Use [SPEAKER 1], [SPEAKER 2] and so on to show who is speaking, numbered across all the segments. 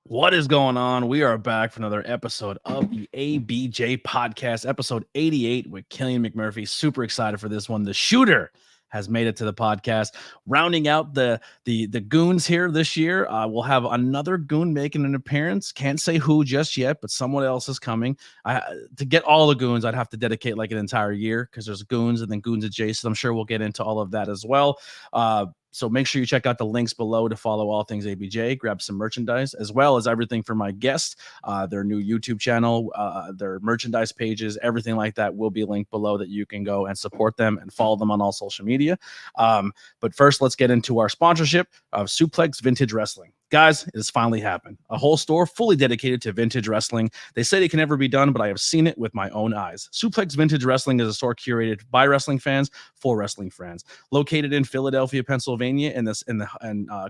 [SPEAKER 1] What is going on? We are back for another episode of the ABJ Podcast, episode 88 with Killian McMurphy. Super excited for this one. The shooter has made it to the podcast. Rounding out the goons here this year, we'll have another goon making an appearance. Can't say who just yet, but someone else is coming. To get all the goons, I'd have to dedicate like an entire year because there's goons and then goons adjacent. I'm sure we'll get into all of that as well. So make sure you check out the links below to follow all things ABJ, grab some merchandise, as well as everything for my guests, their new YouTube channel, their merchandise pages, everything like that will be linked below that you can go and support them and follow them on all social media. But first, let's get into our sponsorship of Suplex Vintage Wrestling. Guys, it has finally happened. A whole store fully dedicated to vintage wrestling. They say it can never be done, but I have seen it with my own eyes. Suplex Vintage Wrestling is a store curated by wrestling fans for wrestling fans. Located in Philadelphia, Pennsylvania, in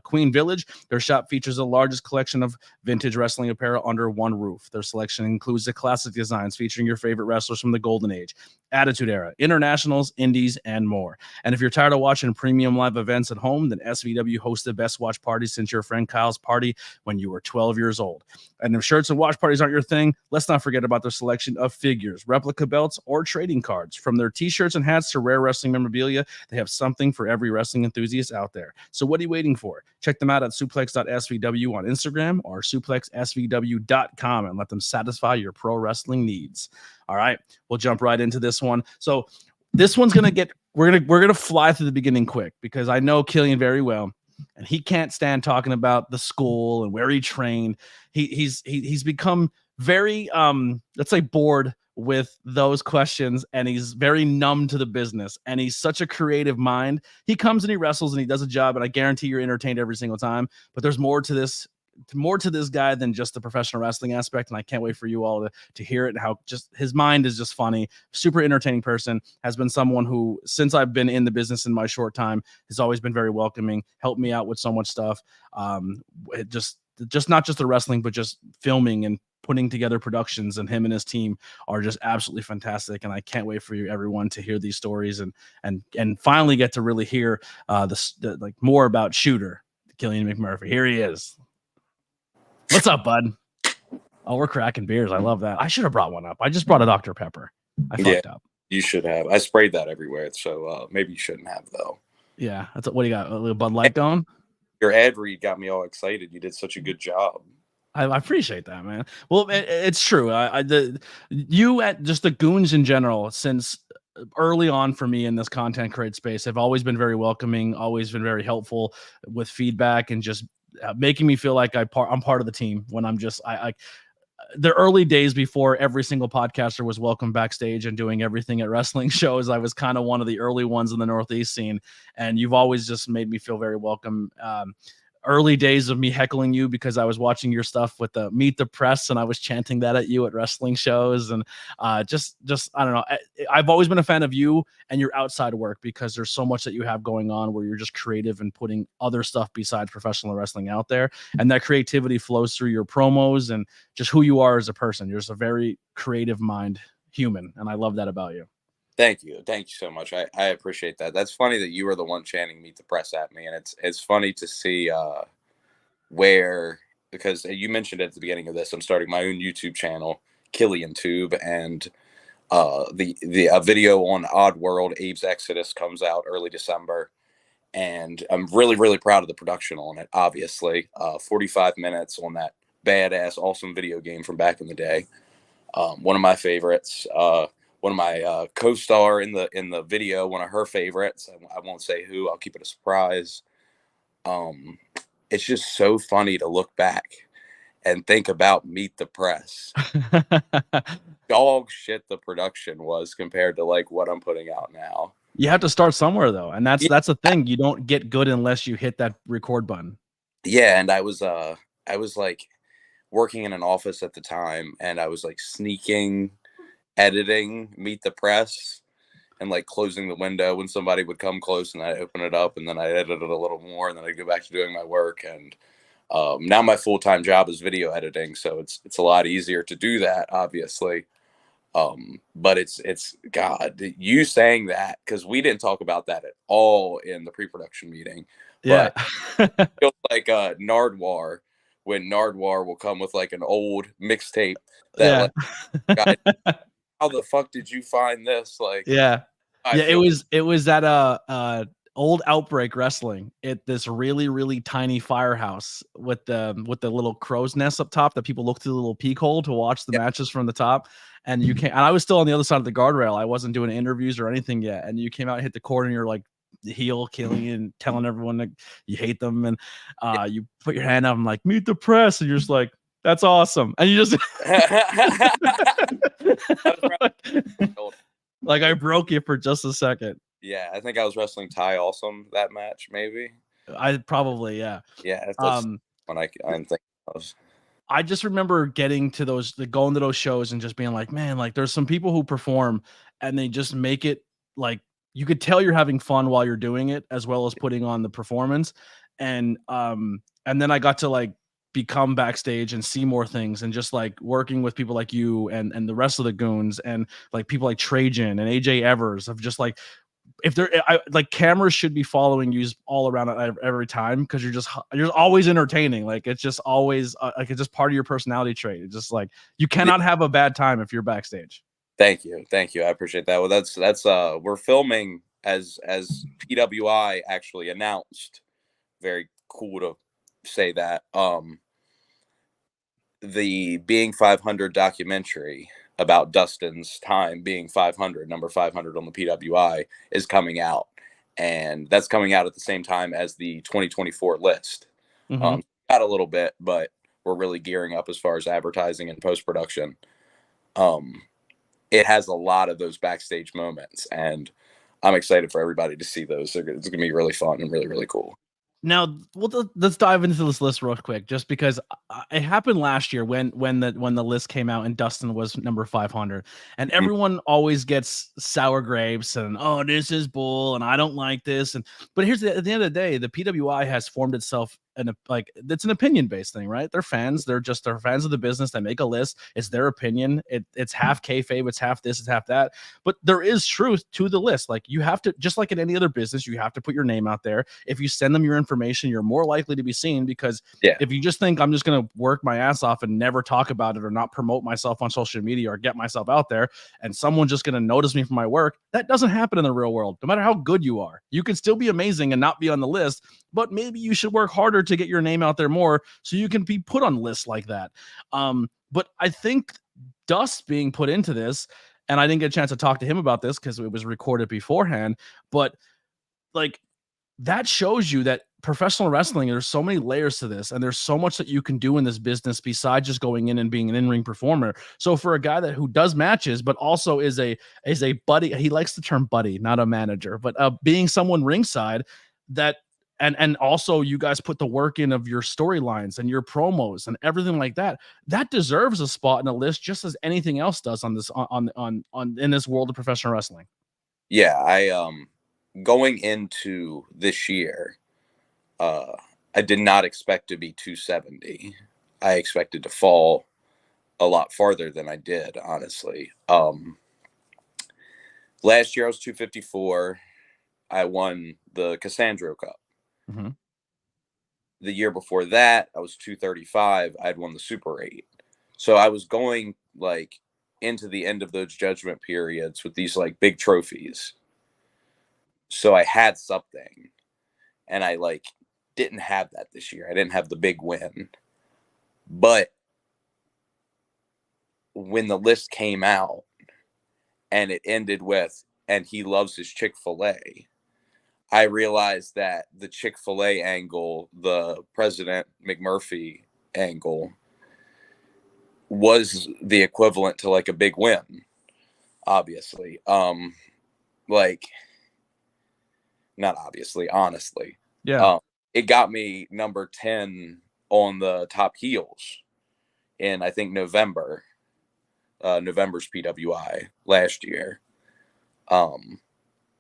[SPEAKER 1] Queen Village, their shop features the largest collection of vintage wrestling apparel under one roof. Their selection includes the classic designs featuring your favorite wrestlers from the Golden Age, Attitude Era, Internationals, Indies, and more. And if you're tired of watching premium live events at home, then SVW hosts the best watch party since your friend Kyle's party when you were 12 years old. And if shirts and watch parties aren't your thing, let's not forget about their selection of figures, replica belts, or trading cards. From their t-shirts and hats to rare wrestling memorabilia, they have something for every wrestling enthusiast out there. So what are you waiting for? Check them out at suplex.svw on Instagram or suplexsvw.com and let them satisfy your pro wrestling needs. All right, we'll jump right into this one. So this one's gonna get we're gonna fly through the beginning quick because I know Killian very well, and he can't stand talking about the school and where he trained. He's become very let's say bored with those questions, and he's very numb to the business, and he's such a creative mind. He comes and he wrestles and he does a job, and I guarantee you're entertained every single time, but there's more to this guy than just the professional wrestling aspect. And I can't wait for you all to hear it and how just his mind is just funny, super entertaining person, has been someone who, since I've been in the business in my short time, has always been very welcoming, helped me out with so much stuff. It just not just the wrestling, but just filming and putting together productions, and him and his team are just absolutely fantastic. And I can't wait for you everyone to hear these stories and finally get to really hear like more about Shooter, Killian McMurphy. Here he is. What's up, bud? Oh, we're cracking beers. I love that. I should have brought one up. I just brought a Dr. Pepper. I fucked up.
[SPEAKER 2] You should have. I sprayed that everywhere, so maybe you shouldn't have, though.
[SPEAKER 1] Yeah. What do you got? A little Bud Light going?
[SPEAKER 2] Your ad read got me all excited. You did such a good job.
[SPEAKER 1] I appreciate that, man. Well, it's true. You at just the goons in general, since early on for me in this content create space, have always been very welcoming, always been very helpful with feedback and just making me feel like I'm part of the team when I'm just the early days before every single podcaster was welcome backstage and doing everything at wrestling shows. I was kind of one of the early ones in the Northeast scene, and you've always just made me feel very welcome. Early days of me heckling you because I was watching your stuff with the Meet the Press, and I was chanting that at you at wrestling shows. And just I don't know. I've always been a fan of you and your outside work because there's so much that you have going on where you're just creative and putting other stuff besides professional wrestling out there. And that creativity flows through your promos and just who you are as a person. You're just a very creative mind human. And I love that about you.
[SPEAKER 2] Thank you. Thank you so much. I appreciate that. That's funny that you were the one chanting Meet the Press at me. And it's funny to see where, because you mentioned at the beginning of this, I'm starting my own YouTube channel, Killian Tube, and the video on Odd World, Abe's Exodus, comes out early December. And I'm really, really proud of the production on it, obviously. 45 minutes on that badass, awesome video game from back in the day. One of my favorites. One of my co-star in the video, one of her favorites. I won't say who. I'll keep it a surprise. It's just so funny to look back and think about Meet the Press. Dog shit the production was compared to like what I'm putting out now.
[SPEAKER 1] You have to start somewhere though, and that's the thing. You don't get good unless you hit that record button.
[SPEAKER 2] Yeah, and I was like working in an office at the time, and I was like sneaking editing Meet the Press and like closing the window when somebody would come close, and I open it up and then I edit it a little more and then I go back to doing my work. And now my full-time job is video editing, so it's a lot easier to do that, obviously. But it's God, you saying that, because we didn't talk about that at all in the pre-production meeting.
[SPEAKER 1] Yeah.
[SPEAKER 2] But it feels like Nardwar when Nardwuar will come with like an old mixtape that like, guy, how the fuck did you find this? Like,
[SPEAKER 1] yeah.
[SPEAKER 2] I feel
[SPEAKER 1] It was at old Outbreak Wrestling at this really, really tiny firehouse with the little crow's nest up top that people look through the little peek hole to watch the matches from the top. And you came, and I was still on the other side of the guardrail. I wasn't doing interviews or anything yet. And you came out and hit the court and you're like heel Killian, telling everyone that you hate them. And you put your hand up and like, meet the press. And you're just like, that's awesome. And you just like I broke you for just a second.
[SPEAKER 2] Yeah, I think I was wrestling Ty Awesome that match, maybe.
[SPEAKER 1] I probably, yeah.
[SPEAKER 2] Yeah, that's when I'm thinking of.
[SPEAKER 1] I just remember getting to going to those shows and just being like, man, like there's some people who perform and they just make it like you could tell you're having fun while you're doing it as well as putting on the performance. And then I got to like become backstage and see more things and just like working with people like you and the rest of the goons and like people like Trajan and AJ Evers of just like if they're like cameras should be following you all around every time because you're always entertaining. Like it's just always like it's just part of your personality trait. It's just like you cannot have a bad time if you're backstage.
[SPEAKER 2] Thank you. I appreciate that. Well, that's we're filming as PWI actually announced. Very cool to say that. The Being 500 documentary about Dustin's time being 500, number 500 on the PWI, is coming out. And that's coming out at the same time as the 2024 list. Got a little bit, but we're really gearing up as far as advertising and post-production. It has a lot of those backstage moments, and I'm excited for everybody to see those. It's going to be really fun and really, really cool.
[SPEAKER 1] Now, let's dive into this list real quick, just because it happened last year when the list came out and Dustin was number 500, and everyone always gets sour grapes and oh, this is bull and I don't like this. But at the end of the day, the PWI has formed itself and like it's an opinion based thing, right? They're fans. They're fans of the business. They make a list. It's their opinion. It's half kayfabe. It's half this. It's half that. But there is truth to the list. Like you have to, just like in any other business, you have to put your name out there. If you send them your information, you're more likely to be seen because if you just think I'm just going to work my ass off and never talk about it or not promote myself on social media or get myself out there and someone's just going to notice me for my work, that doesn't happen in the real world. No matter how good you are, you can still be amazing and not be on the list, but maybe you should work harder to get your name out there more so you can be put on lists like that. But I think Dust being put into this, and I didn't get a chance to talk to him about this because it was recorded beforehand, but like that shows you that professional wrestling, there's so many layers to this and there's so much that you can do in this business besides just going in and being an in-ring performer. So for a guy who does matches but also is a buddy, he likes the term buddy, not a manager, but being someone ringside that and also you guys put the work in of your storylines and your promos and everything like that, that deserves a spot in a list just as anything else does on this on in this world of professional wrestling.
[SPEAKER 2] Yeah, I going into this year, I did not expect to be 270. I expected to fall a lot farther than I did, honestly. Last year I was 254. I won the Cassandro Cup. The year before that, I was 235. I'd won the Super 8. So I was going like into the end of those judgment periods with these like big trophies. So I had something, and I like didn't have that this year. I didn't have the big win. But when the list came out and it ended with, and he loves his Chick-fil-A, I realized that the Chick-fil-A angle, the President McMurphy angle, was the equivalent to like a big win, obviously. Like, not obviously, honestly.
[SPEAKER 1] Yeah.
[SPEAKER 2] It got me number 10 on the top heels in, I think, November's PWI last year.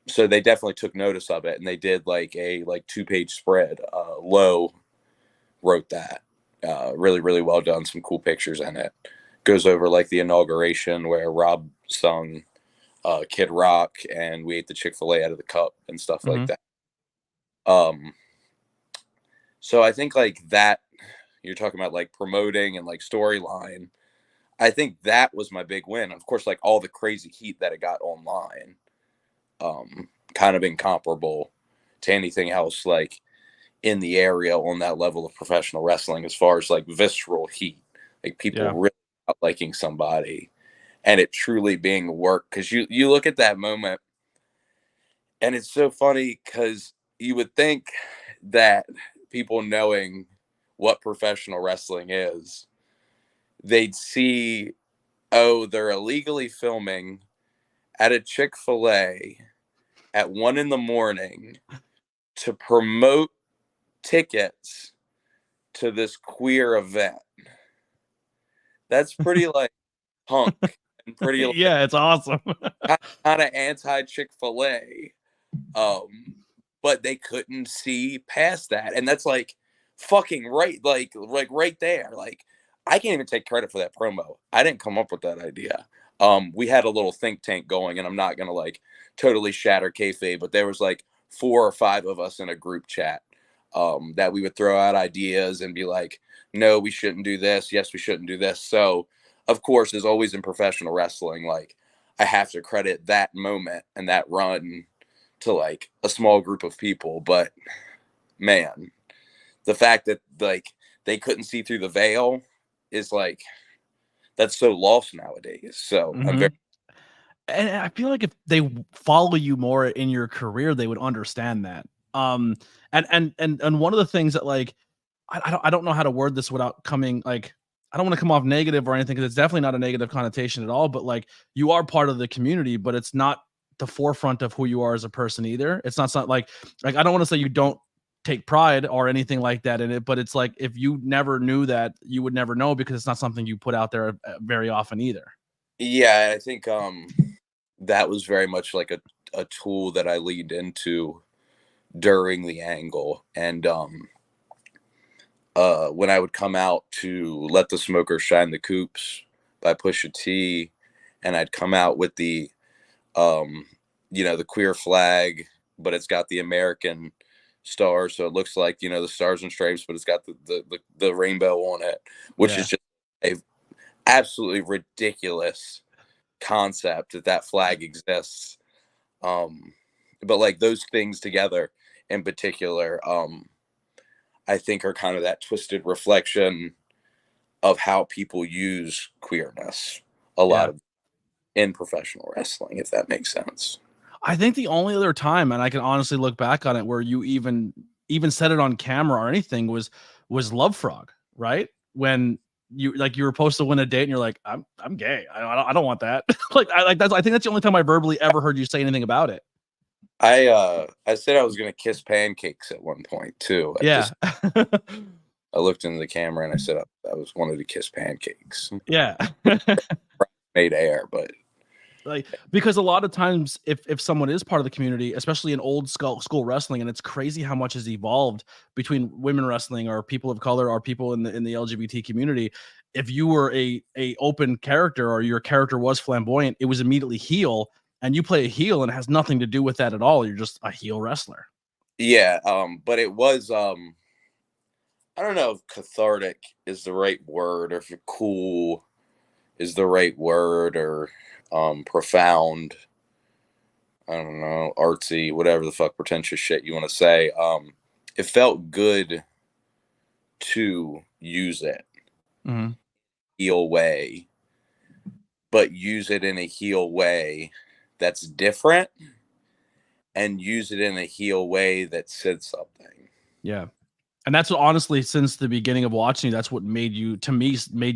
[SPEAKER 2] So they definitely took notice of it, and they did like a 2-page spread. Lowe wrote that. Really, really well done. Some cool pictures in it. Goes over like the inauguration where Rob sung Kid Rock and we ate the Chick-fil-A out of the cup and stuff like that. So I think like that you're talking about like promoting and like storyline. I think that was my big win. Of course, like all the crazy heat that it got online, kind of incomparable to anything else like in the area on that level of professional wrestling, as far as like visceral heat, like people really not liking somebody and it truly being work. Because you look at that moment and it's so funny because you would think that people knowing what professional wrestling is, they'd see, oh, they're illegally filming at a Chick-fil-A at 1 a.m. to promote tickets to this queer event. That's pretty like punk and pretty like,
[SPEAKER 1] yeah, it's awesome.
[SPEAKER 2] kind of anti Chick-fil-A. But they couldn't see past that, and that's like fucking right, like right there. Like I can't even take credit for that promo. I didn't come up with that idea. We had a little think tank going, and I'm not gonna like totally shatter kayfabe, but there was like 4 or 5 of us in a group chat that we would throw out ideas and be like, no, we shouldn't do this. Yes, we shouldn't do this. So, of course, as always in professional wrestling, like I have to credit that moment and that run to like a small group of people. But man, the fact that like they couldn't see through the veil is like, that's so lost nowadays. So I'm very.
[SPEAKER 1] And I feel like if they follow you more in your career, they would understand that. And one of the things that like I don't know how to word this without coming like I don't want to come off negative or anything because it's definitely not a negative connotation at all. But like you are part of the community, but it's not the forefront of who you are as a person either. It's not something like I don't want to say you don't take pride or anything like that in it, but it's like if you never knew that, you would never know because it's not something you put out there very often either.
[SPEAKER 2] Yeah, I think that was very much like a tool that I leaned into during the angle. And when I would come out to Let the Smokers Shine the Coops by Pusha T, and I'd come out with the the queer flag, but it's got the American stars, so it looks like the stars and stripes, but it's got the rainbow on it, which is just a absolutely ridiculous concept that flag exists. But like those things together in particular, I think are kind of that twisted reflection of how people use queerness a lot of in professional wrestling, if that makes sense.
[SPEAKER 1] I think the only other time, and I can honestly look back on it, where you even said it on camera or anything was Love Frog, right? When you were supposed to win a date and you're like, I'm gay. I don't want that. I think that's the only time I verbally ever heard you say anything about it.
[SPEAKER 2] I said I was gonna kiss pancakes at one point too. I looked into the camera and I said I was wanted to kiss pancakes.
[SPEAKER 1] Yeah.
[SPEAKER 2] Made air, but
[SPEAKER 1] like because a lot of times if someone is part of the community, especially in old school wrestling, and it's crazy how much has evolved between women wrestling or people of color or people in the LGBT community. If you were a open character or your character was flamboyant, it was immediately heel, and you play a heel and it has nothing to do with that at all. You're just a heel wrestler.
[SPEAKER 2] Yeah, but it was I don't know if cathartic is the right word, or if cool is the right word, or profound, I don't know, artsy, whatever the fuck pretentious shit you want to say. It felt good to use it heel way, but use it in a heel way that's different, and use it in a heel way that said something.
[SPEAKER 1] Yeah. And that's what, honestly, since the beginning of watching you, that's what made you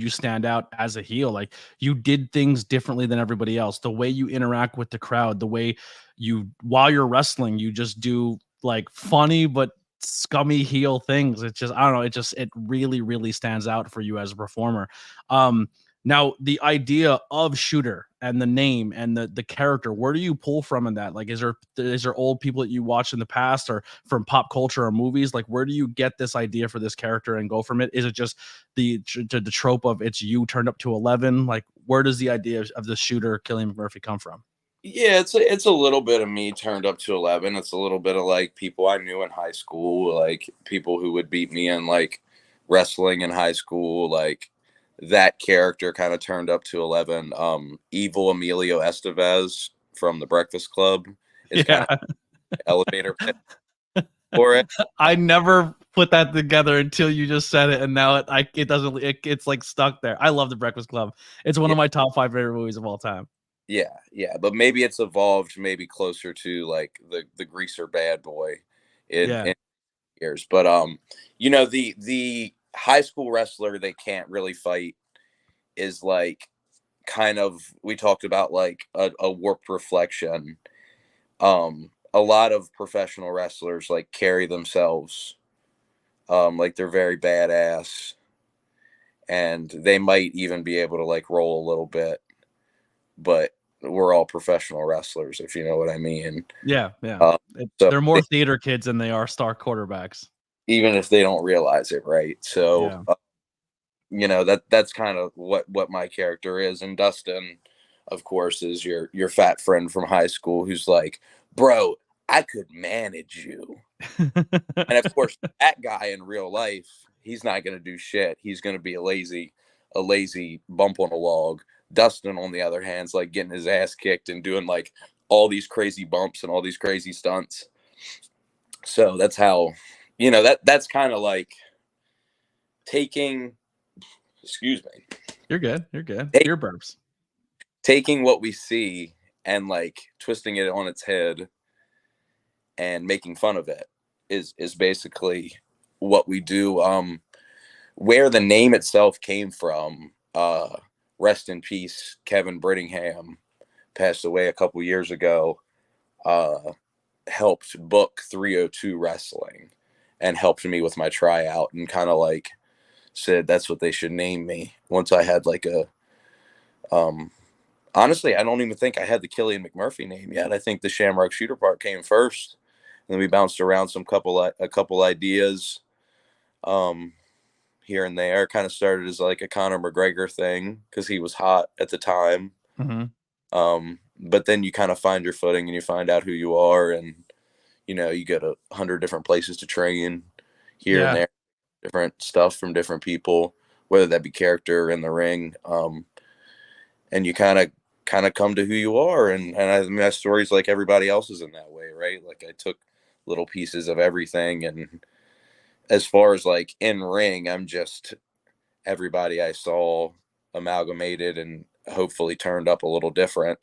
[SPEAKER 1] stand out as a heel. Like you did things differently than everybody else. The way you interact with the crowd, the way while you're wrestling, you just do like funny but scummy heel things. It's just, I don't know. It really, really stands out for you as a performer. Now the idea of Shooter and the name and the character, where do you pull from in that? Like, is there old people that you watched in the past or from pop culture or movies? Like, where do you get this idea for this character and go from it? Is it just the trope of it's you turned up to 11? Like, where does the idea of the Shooter, Killian McMurphy, come from?
[SPEAKER 2] Yeah, it's a little bit of me turned up to 11. It's a little bit of like people I knew in high school, like people who would beat me in like wrestling in high school, like that character kind of turned up to 11. Evil Emilio Estevez from The Breakfast Club is kind
[SPEAKER 1] Yeah.
[SPEAKER 2] of elevator pitch for it.
[SPEAKER 1] I never put that together until you just said it, and now it doesn't. It's like stuck there. I love The Breakfast Club. It's one
[SPEAKER 2] Yeah,
[SPEAKER 1] of my top 5 favorite movies of all time.
[SPEAKER 2] yeah, but maybe it's evolved maybe closer to like the Greaser Bad Boy
[SPEAKER 1] Yeah,
[SPEAKER 2] in years. But the high school wrestler they can't really fight is like kind of, we talked about like a warped reflection. A lot of professional wrestlers like carry themselves like they're very badass, and they might even be able to like roll a little bit, but we're all professional wrestlers, if you know what I mean.
[SPEAKER 1] yeah, yeah.
[SPEAKER 2] uh, so
[SPEAKER 1] They're more theater kids than they are star quarterbacks.
[SPEAKER 2] even if they don't realize it, right? So
[SPEAKER 1] Yeah.
[SPEAKER 2] that's kind of what my character is. And Dustin, of course, is your fat friend from high school who's like, bro, I could manage you. And of course, that guy in real life, he's not going to do shit. He's going to be a lazy bump on a log. Dustin, on the other hand, is like getting his ass kicked and doing like all these crazy bumps and all these crazy stunts. So that's how, that's kind of like taking, excuse me,
[SPEAKER 1] You're good. You're good.
[SPEAKER 2] take,
[SPEAKER 1] Ear burps.
[SPEAKER 2] taking what we see and like twisting it on its head and making fun of it is basically what we do. Where the name itself came from, rest in peace, Kevin Brittingham passed away a couple years ago, helped book 302 Wrestling and helped me with my tryout and kind of like said that's what they should name me. Once I had like honestly, I don't even think I had the Killian McMurphy name yet. I think the Shamrock Shooter part came first. And we bounced around a couple ideas here and there. Kind of started as like a Conor McGregor thing because he was hot at the time.
[SPEAKER 1] Mm-hmm.
[SPEAKER 2] But then you kind of find your footing and you find out who you are, and you get 100 different places to train here and
[SPEAKER 1] Yeah.
[SPEAKER 2] there, different stuff from different people, whether that be character in the ring. And you kind of come to who you are, and I mean, my story's like everybody else's in that way, right? Like I took little pieces of everything, and as far as like in ring, I'm just everybody I saw amalgamated and hopefully turned up a little different.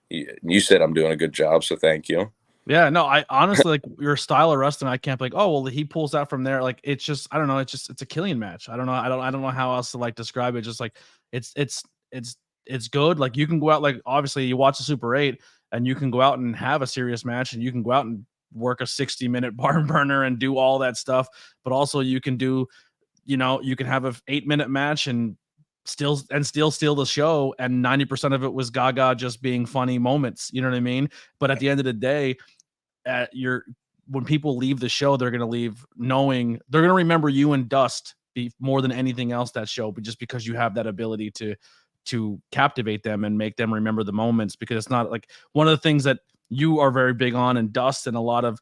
[SPEAKER 2] You said I'm doing a good job, so thank you.
[SPEAKER 1] Yeah, no, I honestly like your style of wrestling. I can't be like, oh well, he pulls that from there. Like it's just, I don't know. It's a Killian match. I don't know. I don't know how else to like describe it. Just like it's it's it's it's good. Like you can go out, like obviously you watch the Super 8 and you can go out and have a serious match, and you can go out and work a 60-minute barn burner and do all that stuff. But also you can do, you can have a 8-minute match and still steal the show, and 90% of it was Gaga just being funny moments. You know what I mean? But at the end of the day, when people leave the show, they're going to leave knowing they're going to remember you and Dust more than anything else that show, but just because you have that ability to captivate them and make them remember the moments. Because it's not like one of the things that you are very big on, and Dust and a lot of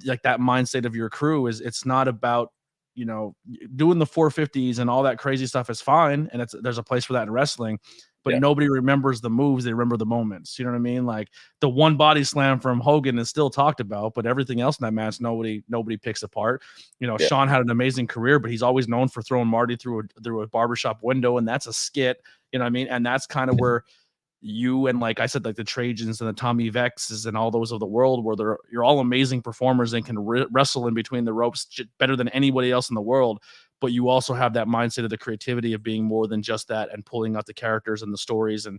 [SPEAKER 1] like that mindset of your crew is it's not about doing the 450s and all that crazy stuff is fine, and there's a place for that in wrestling, but
[SPEAKER 2] Yeah.
[SPEAKER 1] nobody remembers the moves, they remember the moments. You know what I mean? Like the one body slam from Hogan is still talked about, but everything else in that match nobody picks apart.
[SPEAKER 2] Yeah.
[SPEAKER 1] Sean had an amazing career, but he's always known for throwing Marty through a barbershop window, and that's a skit. You know what I mean? And that's kind of where you and, like I said, like the Trajans and the Tommy Vexes and all those of the world, where you're all amazing performers and can wrestle in between the ropes better than anybody else in the world. But you also have that mindset of the creativity of being more than just that, and pulling out the characters and the stories, and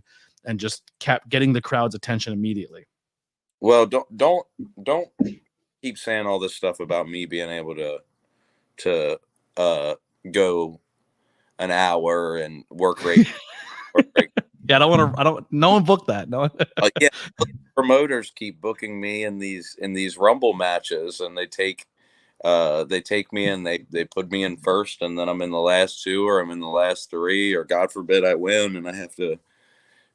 [SPEAKER 1] just kept getting the crowd's attention immediately.
[SPEAKER 2] Well, don't keep saying all this stuff about me being able to go an hour and work rate.
[SPEAKER 1] Yeah, I don't. No one booked that. No.
[SPEAKER 2] Yeah, promoters keep booking me in these Rumble matches, and they take me and they put me in first, and then I'm in the last 2, or I'm in the last 3, or God forbid I win and I have to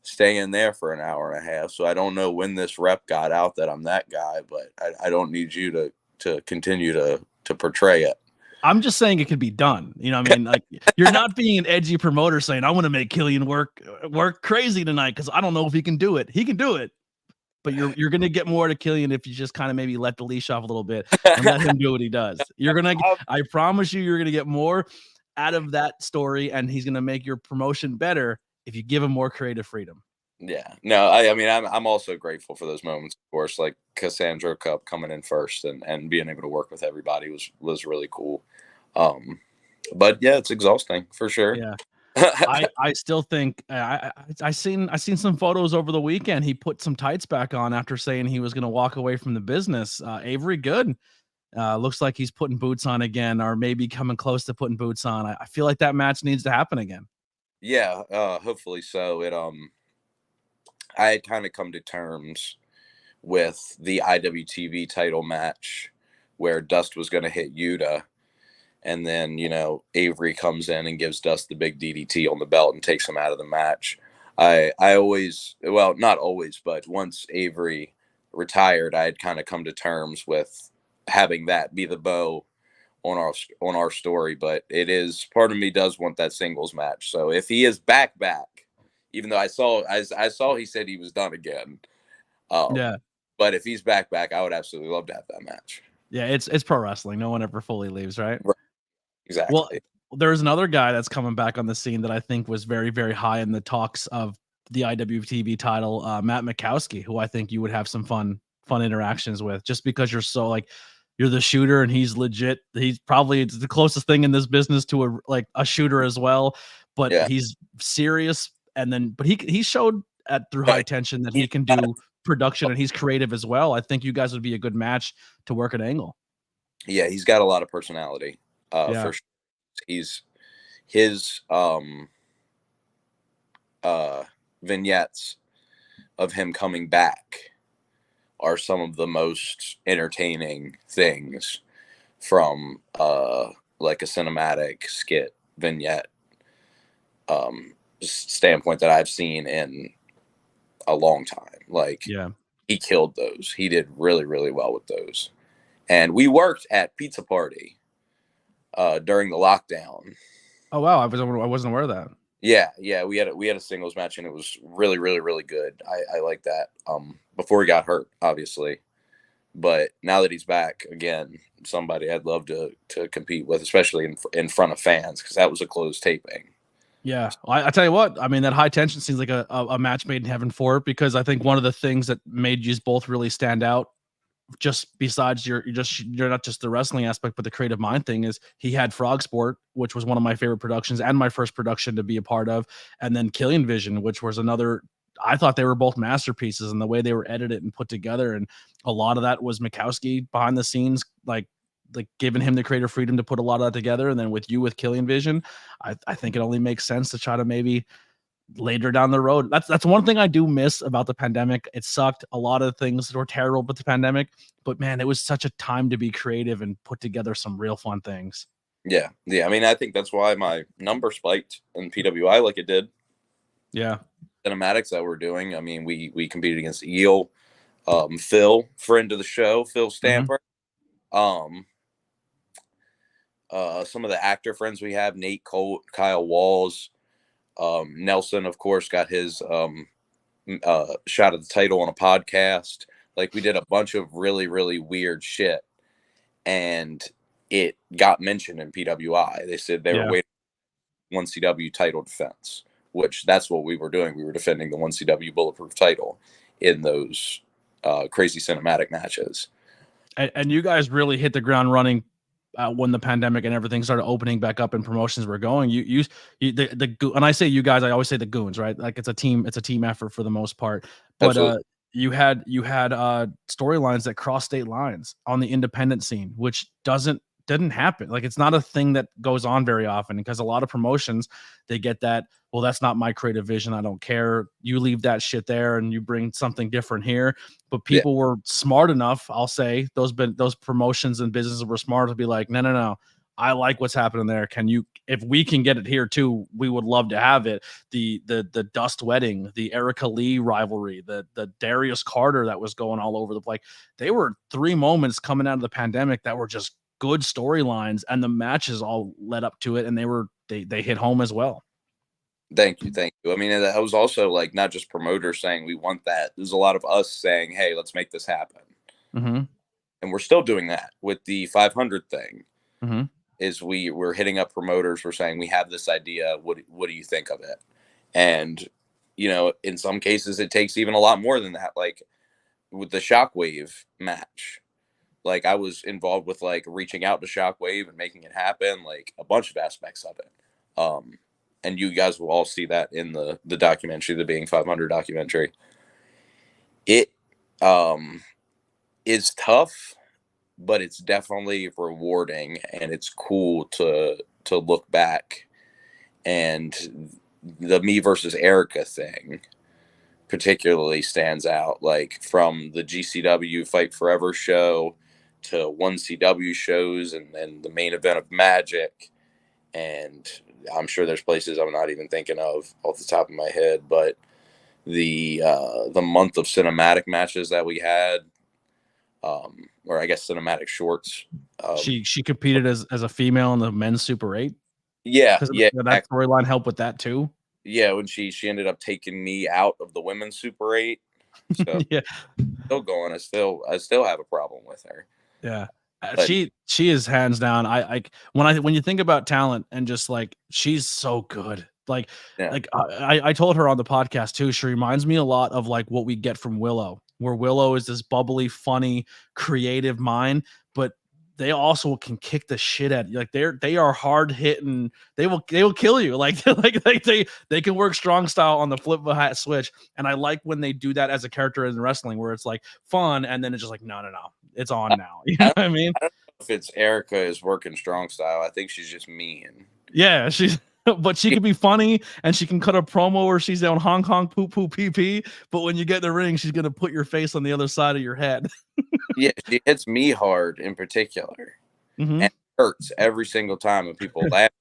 [SPEAKER 2] stay in there for an hour and a half. So I don't know when this rep got out that I'm that guy, but I don't need you to continue to portray it.
[SPEAKER 1] I'm just saying it could be done. You know what I mean? Like, you're not being an edgy promoter saying, I want to make Killian work crazy tonight because I don't know if he can do it. He can do it. But you're gonna get more to Killian if you just kind of maybe let the leash off a little bit and let him do what he does. I promise you're gonna get more out of that story, and he's gonna make your promotion better if you give him more creative freedom.
[SPEAKER 2] Yeah, no, I mean, I'm also grateful for those moments, of course, like Cassandra Cup coming in first and being able to work with everybody was really cool. But yeah, it's exhausting for sure.
[SPEAKER 1] Yeah. I still think I seen some photos over the weekend. He put some tights back on after saying he was going to walk away from the business. Avery Good looks like he's putting boots on again, or maybe coming close to putting boots on. I feel like that match needs to happen again.
[SPEAKER 2] Yeah, hopefully so. I had kind of come to terms with the IWTV title match where Dust was going to hit Yuta. And then, Avery comes in and gives Dust the big DDT on the belt and takes him out of the match. I always, well, not always, but once Avery retired, I had kind of come to terms with having that be the bow on our story. But it is, part of me does want that singles match. So if he is back, even though I saw he said he was done again.
[SPEAKER 1] Yeah.
[SPEAKER 2] But if he's back, I would absolutely love to have that match.
[SPEAKER 1] Yeah, it's pro wrestling. No one ever fully leaves, right?
[SPEAKER 2] Exactly.
[SPEAKER 1] Well, there's another guy that's coming back on the scene that I think was very, very high in the talks of the IWTV title, Matt Mikowski, who I think you would have some fun interactions with, just because you're so like, you're the shooter and he's legit. He's probably the closest thing in this business to a shooter as well, but he's serious. And then, but he showed through High Tension that he can do production and he's creative as well. I think you guys would be a good match to work an angle.
[SPEAKER 2] Yeah, he's got a lot of personality. For sure. His vignettes of him coming back are some of the most entertaining things from like a cinematic skit vignette standpoint that I've seen in a long time. Like, he killed those. He did really, really well with those. And we worked at Pizza Party during the lockdown.
[SPEAKER 1] Oh wow, I wasn't aware of that.
[SPEAKER 2] Yeah, we had a singles match and it was really, really, really good. I like that. Before he got hurt, obviously, but now that he's back again, somebody I'd love to compete with, especially in front of fans, because that was a closed taping.
[SPEAKER 1] Yeah, I tell you what, I mean, that High Tension seems like a match made in heaven for it, because I think one of the things that made you both really stand out, just besides you're not just the wrestling aspect, but the creative mind thing, is he had Frog Sport, which was one of my favorite productions and my first production to be a part of, and then Killian Vision, which was another. I thought they were both masterpieces, and the way they were edited and put together, and a lot of that was Mikowski behind the scenes, like giving him the creative freedom to put a lot of that together. And then with Killian Vision, I think it only makes sense to try to maybe later down the road. That's one thing I do miss about the pandemic. It sucked. A lot of things were terrible with the pandemic, but man, it was such a time to be creative and put together some real fun things.
[SPEAKER 2] Yeah. I mean, I think that's why my number spiked in PWI like it did.
[SPEAKER 1] Yeah.
[SPEAKER 2] Cinematics that we're doing. I mean, we competed against Eel, Phil, friend of the show, Phil Stamper. Mm-hmm. Some of the actor friends we have, Nate Colt, Kyle Walls, Nelson, of course, got his shot at the title on a podcast. Like, we did a bunch of really, really weird shit, and it got mentioned in PWI. They said they were waiting for 1CW title defense, which that's what we were doing. We were defending the 1CW Bulletproof title in those crazy cinematic matches.
[SPEAKER 1] And you guys really hit the ground running when the pandemic and everything started opening back up and promotions were going. And I say you guys, I always say the goons, right? Like, it's a team effort for the most part. But you had storylines that cross state lines on the independent scene, which didn't happen. Like, it's not a thing that goes on very often, because a lot of promotions, they get that, well, that's not my creative vision, I don't care, you leave that shit there and you bring something different here. But people were smart enough, I'll say, those promotions and businesses were smart to be like, no, I like what's happening there. If we can get it here too, we would love to have it. The Dust wedding, the Erica Lee rivalry, the Darius Carter that was going all over the place. They were 3 moments coming out of the pandemic that were just good storylines, and the matches all led up to it, and they hit home as well.
[SPEAKER 2] Thank you. I mean, that was also like not just promoters saying we want that. There's a lot of us saying, "Hey, let's make this happen," and we're still doing that with the 500 thing. Is we're hitting up promoters. We're saying we have this idea. What do you think of it? And in some cases, it takes even a lot more than that. Like with the Shockwave match, like I was involved with like reaching out to Shockwave and making it happen, like a bunch of aspects of it. And you guys will all see that in the documentary, the Being 500 documentary. It is tough, but it's definitely rewarding, and it's cool to look back. And the me versus Erica thing particularly stands out, like from the GCW Fight Forever show to 1CW shows, and then the main event of Magic. And I'm sure there's places I'm not even thinking of off the top of my head, but the month of cinematic matches that we had, or I guess cinematic shorts.
[SPEAKER 1] She competed as a female in the men's Super 8.
[SPEAKER 2] Yeah,
[SPEAKER 1] that storyline helped with that too.
[SPEAKER 2] Yeah, when she ended up taking me out of the women's Super 8. So
[SPEAKER 1] yeah,
[SPEAKER 2] still going. I still have a problem with her.
[SPEAKER 1] Yeah. She is hands down. When you think about talent and just like she's so good. Like I told her on the podcast too. She reminds me a lot of like what we get from Willow, where Willow is this bubbly, funny, creative mind, but they also can kick the shit at you. Like they are hard hitting. They will kill you. Like they can work strong style on the flip of a hat switch. And I like when they do that as a character in wrestling, where it's like fun, and then it's just like no, it's on now. You know what I mean?
[SPEAKER 2] I don't know if it's Erica is working strong style. I think she's just mean.
[SPEAKER 1] Yeah, but she can be funny, and she can cut a promo where she's down Hong Kong poo poo pee pee. But when you get in the ring, she's gonna put your face on the other side of your head.
[SPEAKER 2] Yeah, she hits me hard in particular, and it hurts every single time when people laugh,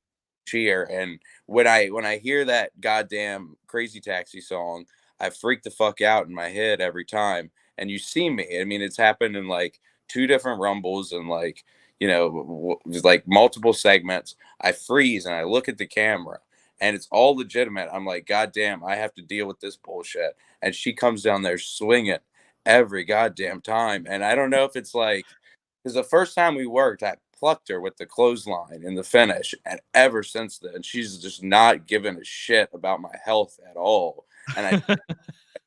[SPEAKER 2] cheer, and when I hear that goddamn Crazy Taxi song, I freak the fuck out in my head every time. And you see me. I mean, it's happened in like 2 different Rumbles and like like multiple segments. I freeze and I look at the camera, and it's all legitimate. I'm like, God damn, I have to deal with this bullshit. And she comes down there swinging every goddamn time. And I don't know if it's like, because the first time we worked, I plucked her with the clothesline in the finish, and ever since then, she's just not giving a shit about my health at all. And I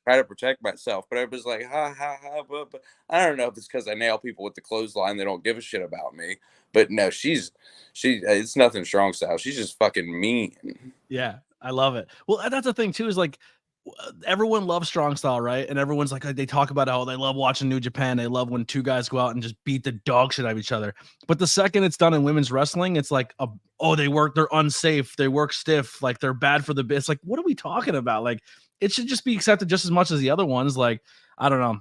[SPEAKER 2] try to protect myself, but I was like, but I don't know if it's because I nail people with the clothesline, they don't give a shit about me. But no, it's nothing strong style. She's just fucking mean.
[SPEAKER 1] Yeah, I love it. Well, that's the thing too, is like everyone loves strong style, right? And everyone's like they talk about how they love watching New Japan. They love when 2 guys go out and just beat the dog shit out of each other. But the second it's done in women's wrestling, it's like, they're unsafe, they work stiff, like they're bad for the bit. It's like, what are we talking about? Like, it should just be accepted just as much as the other ones. Like, I don't know.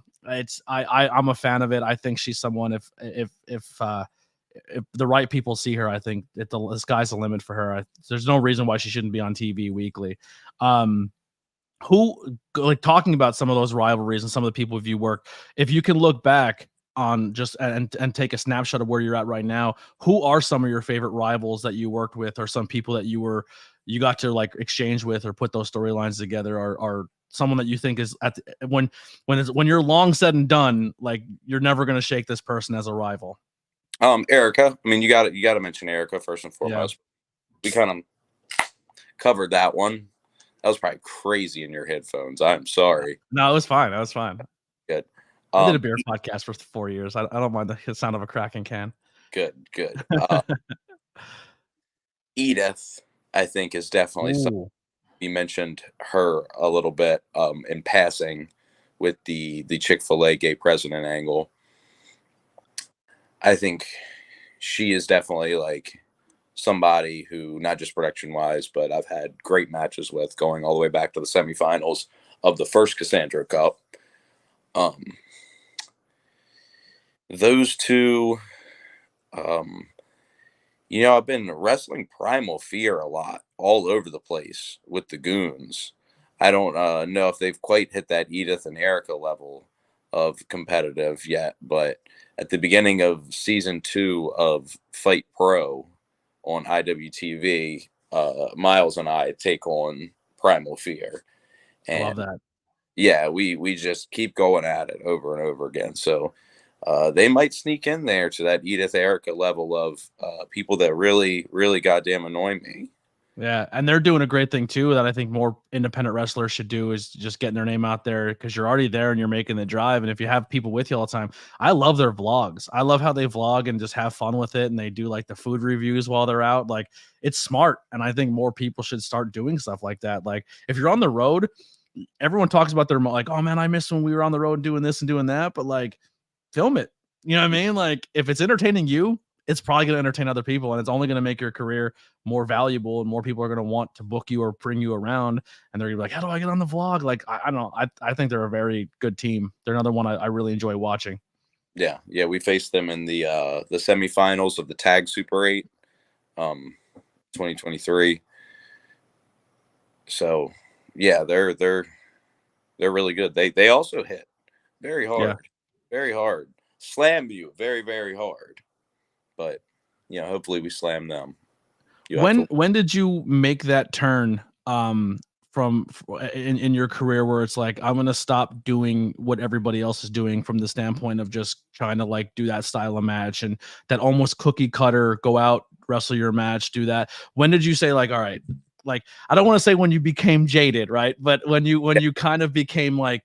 [SPEAKER 1] I'm a fan of it. I think she's someone, if the right people see her, I think the sky's the limit for her. There's no reason why she shouldn't be on TV weekly. Who, like, talking about some of those rivalries and some of the people you work, if you can look back on just and take a snapshot of where you're at right now, who are some of your favorite rivals that you worked with, or some people that you got to like exchange with or put those storylines together, or someone that you think is when you're long said and done, like you're never going to shake this person as a rival?
[SPEAKER 2] Erica. I mean, you got to mention Erica first and foremost. Yeah. We kind of covered that one. That was probably crazy in your headphones. I'm sorry.
[SPEAKER 1] No, it was fine. That was fine.
[SPEAKER 2] Good.
[SPEAKER 1] I did a beer podcast for 4 years. I don't mind the sound of a cracking can.
[SPEAKER 2] Good. Edith, I think, is definitely something. You mentioned her a little bit in passing with the Chick-fil-A gay president angle. I think she is definitely like somebody who, not just production wise, but I've had great matches with, going all the way back to the semifinals of the first Cassandra Cup. Those two, I've been wrestling Primal Fear a lot, all over the place with the Goons. I don't know if they've quite hit that Edith and Erica level of competitive yet, but at the beginning of season 2 of Fight Pro on IWTV, Miles and I take on Primal Fear.
[SPEAKER 1] I love
[SPEAKER 2] And
[SPEAKER 1] that.
[SPEAKER 2] yeah, we just keep going at it over and over again. So they might sneak in there to that Edith Erica level of people that really, really goddamn annoy me.
[SPEAKER 1] Yeah, and they're doing a great thing too that I think more independent wrestlers should do is just getting their name out there because you're already there and you're making the drive. And if you have people with you all the time, I love their vlogs. I love how they vlog and just have fun with it. And they do like the food reviews while they're out. Like it's smart. And I think more people should start doing stuff like that. Like if you're on the road, everyone talks about their like, oh man, I miss when we were on the road doing this and doing that. But like, film it. You know what I mean? Like if it's entertaining you, it's probably going to entertain other people, and it's only going to make your career more valuable, and more people are going to want to book you or bring you around, and they're going to be like, how do I get on the vlog? Like, I don't know. I think they're a very good team. They're another one I really enjoy watching.
[SPEAKER 2] Yeah. We faced them in the semifinals of the Tag Super 8, 2023. So yeah, they're really good. They also hit very hard,
[SPEAKER 1] Yeah.
[SPEAKER 2] very hard. Slam you very, very hard. But hopefully we slam them.
[SPEAKER 1] When did you make that turn from in your career where it's like I'm gonna stop doing what everybody else is doing from the standpoint of just trying to like do that style of match and that almost cookie cutter, go out, wrestle your match, do that? When did you say like, all right, like I don't want to say when you became jaded, right? But when you kind of became like,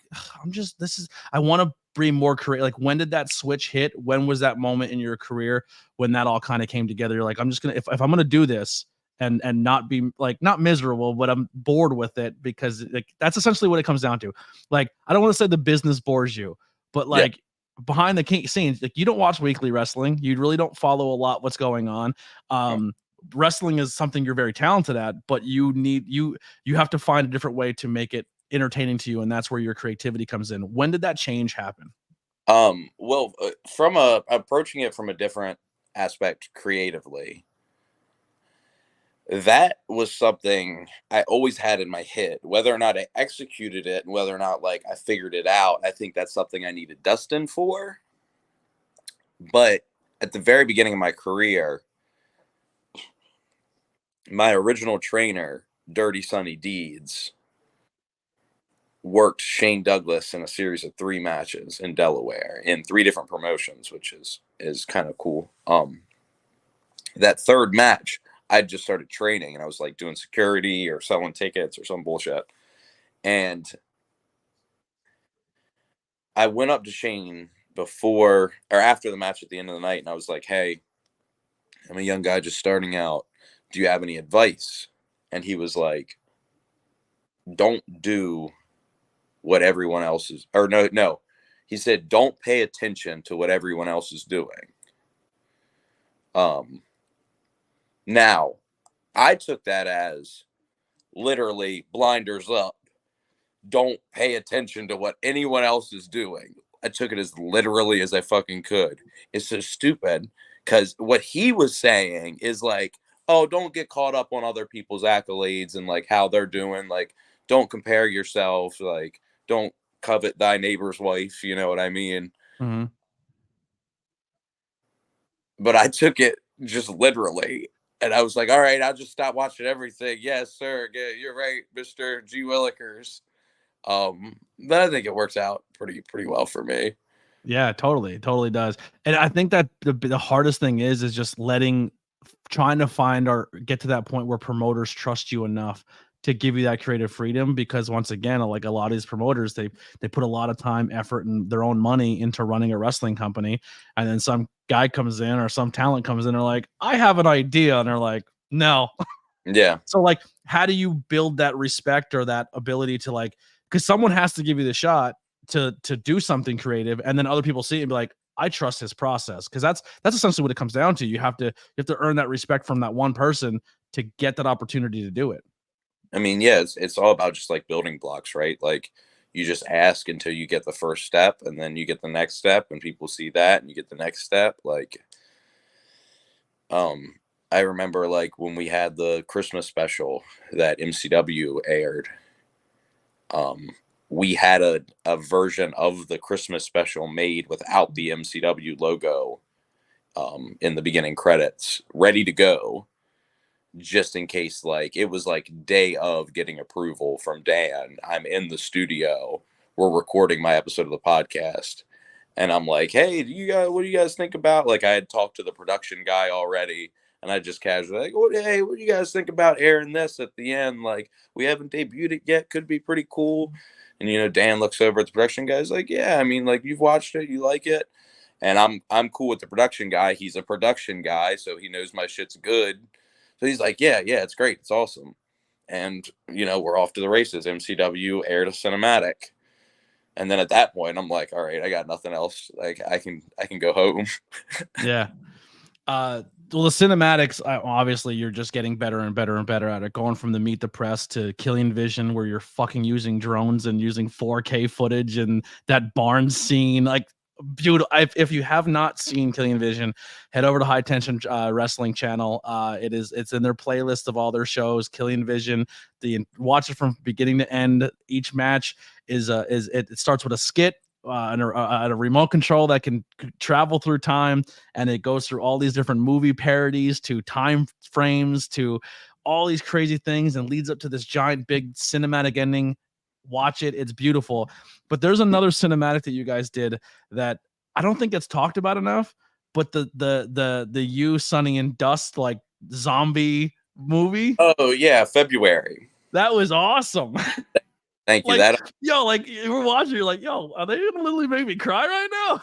[SPEAKER 1] I want to bring more career. Like when did that switch hit? When was that moment in your career when that all kind of came together? You're like, I'm just gonna if I'm gonna do this and not be like not miserable, but I'm bored with it because like that's essentially what it comes down to. Like I don't want to say the business bores you, but
[SPEAKER 2] Yeah.
[SPEAKER 1] like behind the scenes, like you don't watch weekly wrestling, you really don't follow a lot what's going on. Wrestling is something you're very talented at, but you have to find a different way to make it entertaining to you, and that's where your creativity comes in. When did that change happen?
[SPEAKER 2] Well, from approaching it from a different aspect creatively, that was something I always had in my head. Whether or not I executed it and whether or not like I figured it out, I think that's something I needed Dustin for. But at the very beginning of my career, my original trainer, Dirty Sonny Deeds, worked Shane Douglas in a series of 3 matches in Delaware in 3 different promotions, which is kind of cool. That third match, I just started training and I was like doing security or selling tickets or some bullshit. And I went up to Shane before or after the match at the end of the night and I was like, hey, I'm a young guy just starting out. Do you have any advice? And he was like, don't do what everyone else is, or no. He said, don't pay attention to what everyone else is doing. Now, I took that as literally blinders up. Don't pay attention to what anyone else is doing. I took it as literally as I fucking could. It's so stupid because what he was saying is like, oh, don't get caught up on other people's accolades and like how they're doing. Like, don't compare yourself. Like, don't covet thy neighbor's wife. You know what I mean?
[SPEAKER 1] Mm-hmm.
[SPEAKER 2] But I took it just literally. And I was like, all right, I'll just stop watching everything. Yes, sir. Yeah, you're right, Mr. G. Willikers. But I think it works out pretty well for me.
[SPEAKER 1] Yeah, totally does. And I think that the hardest thing is just trying to find or get to that point where promoters trust you enough to give you that creative freedom. Because once again, like a lot of these promoters, they put a lot of time, effort, and their own money into running a wrestling company, and then some guy comes in or some talent comes in and they're like, I have an idea, and they're like, no.
[SPEAKER 2] Yeah.
[SPEAKER 1] So like, how do you build that respect or that ability to like, because someone has to give you the shot to do something creative, and then other people see it and be like, I trust his process, because that's essentially what it comes down to. You have to earn that respect from that one person to get that opportunity to do it.
[SPEAKER 2] I mean, yeah, it's all about just like building blocks, right? Like you just ask until you get the first step and then you get the next step and people see that and you get the next step. Like, I remember like when we had the Christmas special that MCW aired, we had a version of the Christmas special made without the MCW logo in the beginning credits, ready to go, just in case, like, it was like day of getting approval from Dan. I'm in the studio, we're recording my episode of the podcast, and I'm like, hey, what do you guys think about, like, I had talked to the production guy already, and I just casually like, hey, what do you guys think about airing this at the end? Like, we haven't debuted it yet, could be pretty cool. And Dan looks over at the production guy, is like, yeah, I mean, like, you've watched it, you like it. And I'm cool with the production guy. He's a production guy, so he knows my shit's good. So he's like, yeah, it's great, it's awesome. And we're off to the races. MCW aired a cinematic. And then at that point, I'm like, all right, I got nothing else. Like, I can go home.
[SPEAKER 1] Yeah. Well, the cinematics, obviously, you're just getting better and better and better at it. Going from the Meet the Press to Killian Vision, where you're fucking using drones and using 4K footage, and that barn scene, like, beautiful. If you have not seen Killian Vision, head over to High Tension Wrestling Channel. It's in their playlist of all their shows. Killian Vision. Watch it from beginning to end. Each match it starts with a skit. And a remote control that can travel through time, and it goes through all these different movie parodies to time frames to all these crazy things, and leads up to this giant big cinematic ending. Watch it, it's beautiful. But there's another cinematic that you guys did that I don't think it's talked about enough, but the you, Sonny, and Dust, like, zombie movie.
[SPEAKER 2] Oh yeah, February.
[SPEAKER 1] That was awesome.
[SPEAKER 2] Thank you.
[SPEAKER 1] Like, yo, like, you were watching, you're like, yo, are they gonna literally make me cry right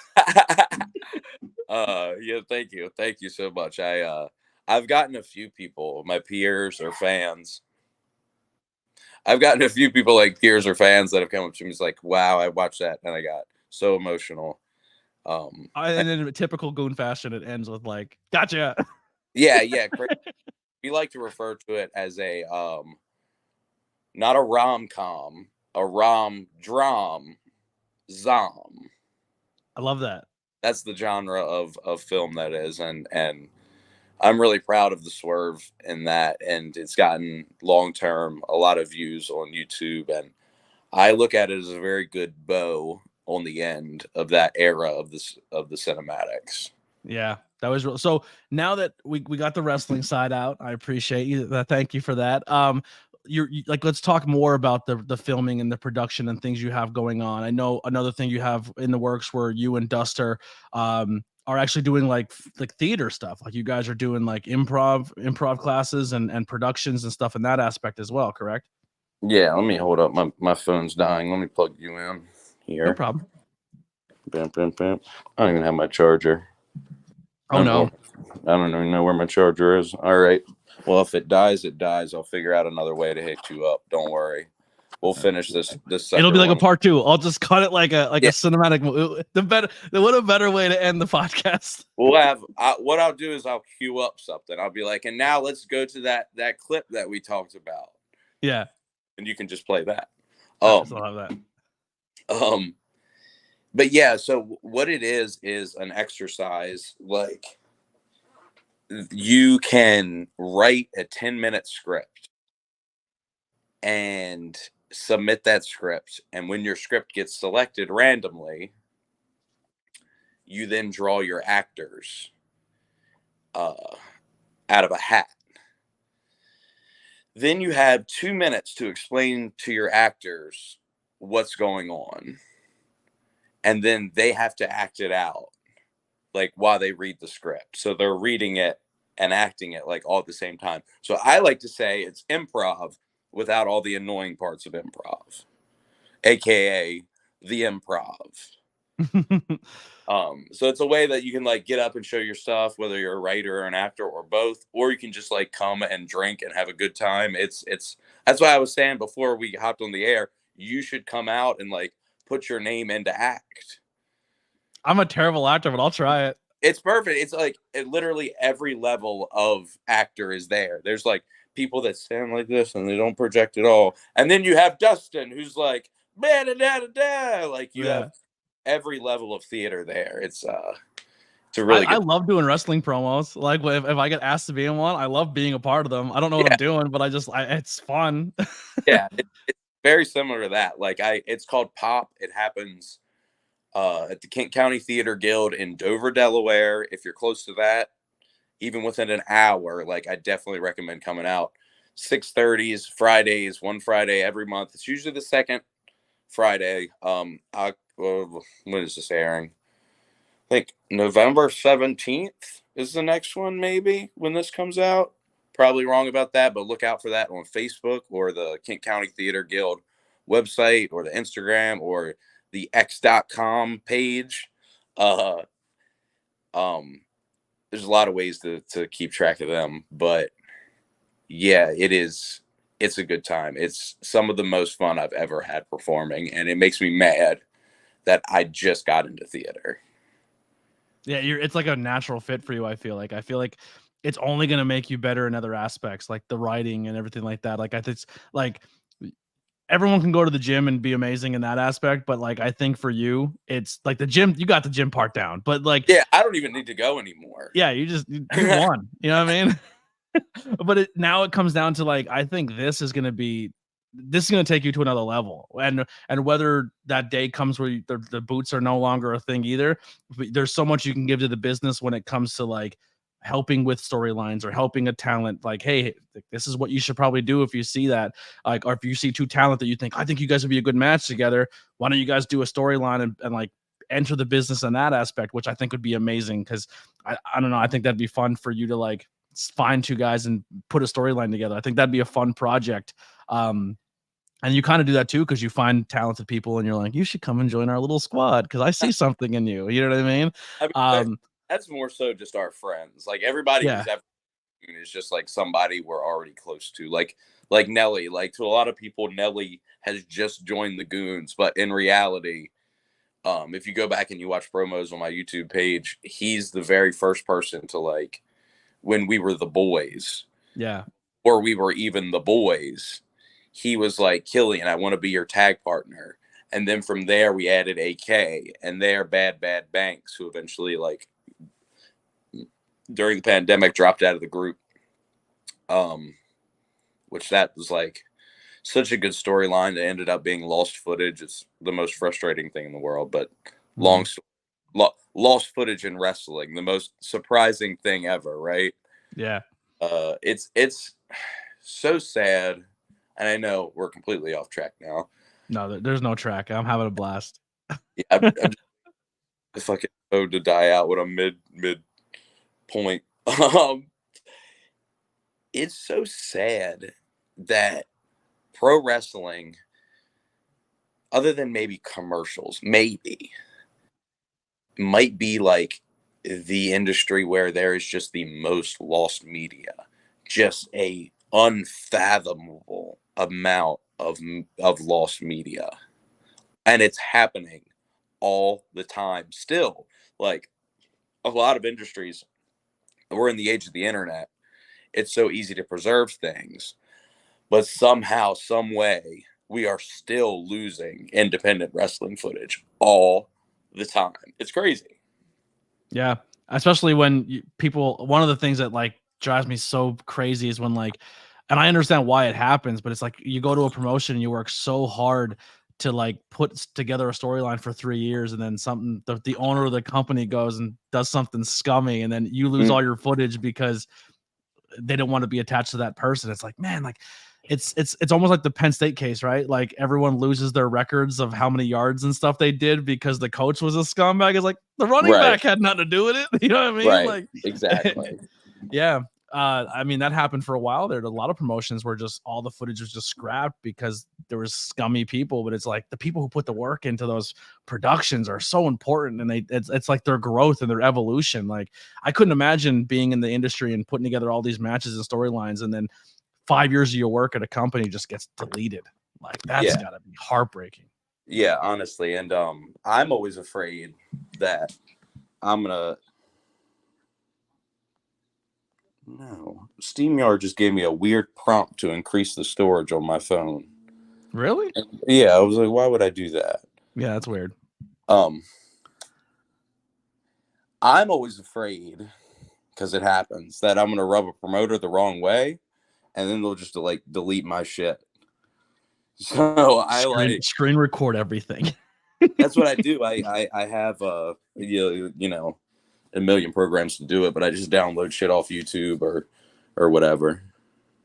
[SPEAKER 2] now? Yeah, thank you so much. I've gotten a few people, my peers or fans. I've gotten a few people, like peers or fans, that have come up to me. It's like, wow, I watched that and I got so emotional.
[SPEAKER 1] And in a typical Goon fashion, it ends with like, gotcha.
[SPEAKER 2] Yeah. We like to refer to it as a not a rom-com, a rom-dram zom.
[SPEAKER 1] I love that.
[SPEAKER 2] That's the genre of film that is, and I'm really proud of the swerve in that, and it's gotten long-term a lot of views on YouTube, and I look at it as a very good bow on the end of that era of the cinematics.
[SPEAKER 1] Yeah, that was real. So now that we got the wrestling side out, I appreciate you. Thank you for that. You like, let's talk more about the filming and the production and things you have going on. I know another thing you have in the works where you and Duster are actually doing like theater stuff. Like, you guys are doing like improv classes and productions and stuff in that aspect as well, correct?
[SPEAKER 2] Yeah, let me hold up. My phone's dying. Let me plug you in here.
[SPEAKER 1] No problem.
[SPEAKER 2] Bam. I don't even have my charger.
[SPEAKER 1] Oh, no.
[SPEAKER 2] I don't even know where my charger is. All right. Well, if it dies, it dies. I'll figure out another way to hit you up. Don't worry. We'll finish this.
[SPEAKER 1] It'll be like a part 2. I'll just cut it like a cinematic. What a better way to end the podcast.
[SPEAKER 2] We'll have. What I'll do is I'll queue up something. I'll be like, and now let's go to that clip that we talked about.
[SPEAKER 1] Yeah.
[SPEAKER 2] And you can just play that.
[SPEAKER 1] I'll have that.
[SPEAKER 2] But yeah, so what it is an exercise. Like, you can write a 10-minute script and submit that script. And when your script gets selected randomly, you then draw your actors out of a hat. Then you have 2 minutes to explain to your actors what's going on. And then they have to act it out, like, while they read the script. So they're reading it and acting it, like, all at the same time. So I like to say it's improv without all the annoying parts of improv, aka the improv. So it's a way that you can, like, get up and show your stuff, whether you're a writer or an actor or both, or you can just, like, come and drink and have a good time. It's that's why I was saying before we hopped on the air, you should come out and, like, put your name into act.
[SPEAKER 1] I'm a terrible actor, but I'll try it.
[SPEAKER 2] It's perfect. It's like literally every level of actor is there. There's like people that stand like this and they don't project at all. And then you have Dustin, who's like, da-da-da-da-da. Like, you have every level of theater there. It's a really good.
[SPEAKER 1] I love doing wrestling promos. Like, if I get asked to be in one, I love being a part of them. I don't know what I'm doing, but it's fun.
[SPEAKER 2] Yeah, it's very similar to that. Like it's called Pop. It happens at the Kent County Theater Guild in Dover, Delaware. If you're close to that, even within an hour, like I definitely recommend coming out. 6:30s Fridays, one Friday every month. It's usually the second Friday. When is this airing? I think November 17th is the next one, maybe, when this comes out. Probably wrong about that, but look out for that on Facebook or the Kent County Theater Guild website or the Instagram or the x.com page. There's a lot of ways to keep track of them, but yeah, it's a good time. It's some of the most fun I've ever had performing, and it makes me mad that I just got into theater.
[SPEAKER 1] Yeah, it's like a natural fit for you. I feel like it's only going to make you better in other aspects, like the writing and everything like that. Like I think it's like everyone can go to the gym and be amazing in that aspect, but like I think for you, it's like the gym. You got the gym part down, but like
[SPEAKER 2] yeah, I don't even need to go anymore.
[SPEAKER 1] Yeah, you won. You know what I mean? But now it comes down to like I think this is going to take you to another level, and whether that day comes where the boots are no longer a thing either, but there's so much you can give to the business when it comes to like helping with storylines or helping a talent. Like, hey, this is what you should probably do if you see that, like, or if you see two talent that you think, I think you guys would be a good match together. Why don't you guys do a storyline and like enter the business in that aspect, which I think would be amazing because I don't know, I think that'd be fun for you to like find two guys and put a storyline together. I think that'd be a fun project. And you kind of do that too because you find talented people and you're like, you should come and join our little squad because I see something in you. You know what I mean?
[SPEAKER 2] That's more so just our friends. Like everybody
[SPEAKER 1] Yeah.
[SPEAKER 2] who's ever is just like somebody we're already close to. Like Nelly. Like to a lot of people, Nelly has just joined the Goons, but in reality, if you go back and you watch promos on my YouTube page, he's the very first person to like when we were the boys.
[SPEAKER 1] Yeah.
[SPEAKER 2] Or we were even the boys. He was like, Killian, I want to be your tag partner. And then from there, we added AK, and they're Bad Banks, who eventually, like, during the pandemic, dropped out of the group. Which that was like such a good storyline that ended up being lost footage. It's the most frustrating thing in the world, but lost footage in wrestling, the most surprising thing ever, right?
[SPEAKER 1] Yeah.
[SPEAKER 2] It's so sad. And I know we're completely off track now.
[SPEAKER 1] No, there's no track. I'm having a blast.
[SPEAKER 2] Yeah, I'm just fucking code to die out with a mid point. It's so sad that pro wrestling, other than maybe commercials, might be like the industry where there is just the most lost media, just a unfathomable amount of lost media, and it's happening all the time still. Like a lot of industries, we're in the age of the internet. It's so easy to preserve things, but somehow, some way, we are still losing independent wrestling footage all the time. It's crazy.
[SPEAKER 1] Yeah, especially when people. One of the things that like drives me so crazy is when like, and I understand why it happens, but it's like you go to a promotion and you work so hard to like put together a storyline for 3 years, and then the owner of the company goes and does something scummy, and then you lose all your footage because they don't want to be attached to that person. It's like, man, like it's almost like the Penn State case, right? Like everyone loses their records of how many yards and stuff they did because the coach was a scumbag. It's like the running back had nothing to do with it. You know what I mean?
[SPEAKER 2] Right.
[SPEAKER 1] Like
[SPEAKER 2] Exactly.
[SPEAKER 1] yeah. I mean, that happened for a while there. A lot of promotions where just all the footage was just scrapped because there was scummy people, but it's like the people who put the work into those productions are so important, and it's like their growth and their evolution. Like I couldn't imagine being in the industry and putting together all these matches and storylines, and then 5 years of your work at a company just gets deleted. Like that's gotta be heartbreaking.
[SPEAKER 2] Yeah, honestly. And I'm always afraid that I'm gonna no. SteamYard just gave me a weird prompt to increase the storage on my phone.
[SPEAKER 1] Really?
[SPEAKER 2] Yeah, I was like, why would I do that?
[SPEAKER 1] Yeah, that's weird.
[SPEAKER 2] I'm always afraid, because it happens, that I'm gonna rub a promoter the wrong way, and then they'll just like delete my shit. So I
[SPEAKER 1] screen record everything.
[SPEAKER 2] That's what I do. I have you know, a million programs to do it, but I just download shit off YouTube or whatever.